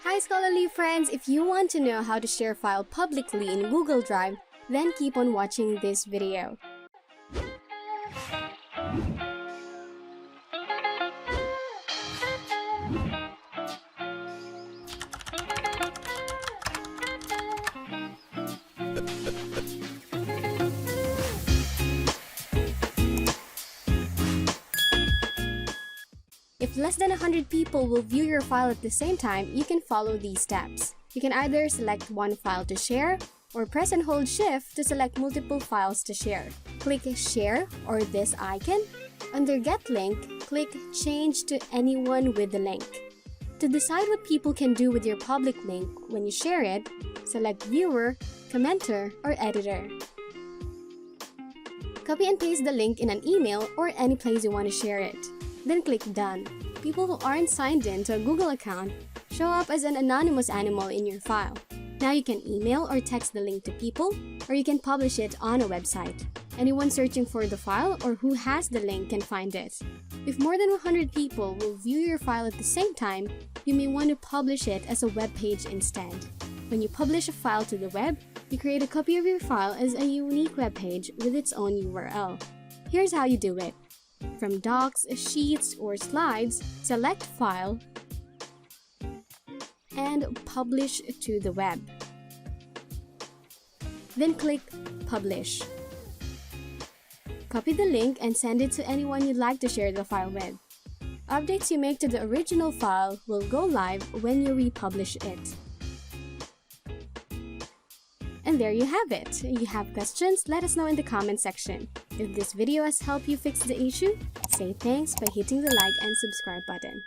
Hi Scholarly friends! If you want to know how to share a file publicly in Google Drive, then keep on watching this video. If less than 100 people will view your file at the same time, you can follow these steps. You can either select one file to share, or press and hold Shift to select multiple files to share. Click Share or this icon. Under Get Link, click Change to anyone with the link. To decide what people can do with your public link when you share it, select Viewer, Commenter, or Editor. Copy and paste the link in an email or any place you want to share it. Then click Done. People who aren't signed in to a Google account show up as an anonymous animal in your file. Now you can email or text the link to people, or you can publish it on a website. Anyone searching for the file or who has the link can find it. If more than 100 people will view your file at the same time, you may want to publish it as a web page instead. When you publish a file to the web, you create a copy of your file as a unique web page with its own URL. Here's how you do it. From Docs, Sheets, or Slides, select File and Publish to the web. Then click Publish. Copy the link and send it to anyone you'd like to share the file with. Updates you make to the original file will go live when you republish it. And there you have it. You have questions? Let us know in the comment section. If this video has helped you fix the issue, say thanks by hitting the like and subscribe button.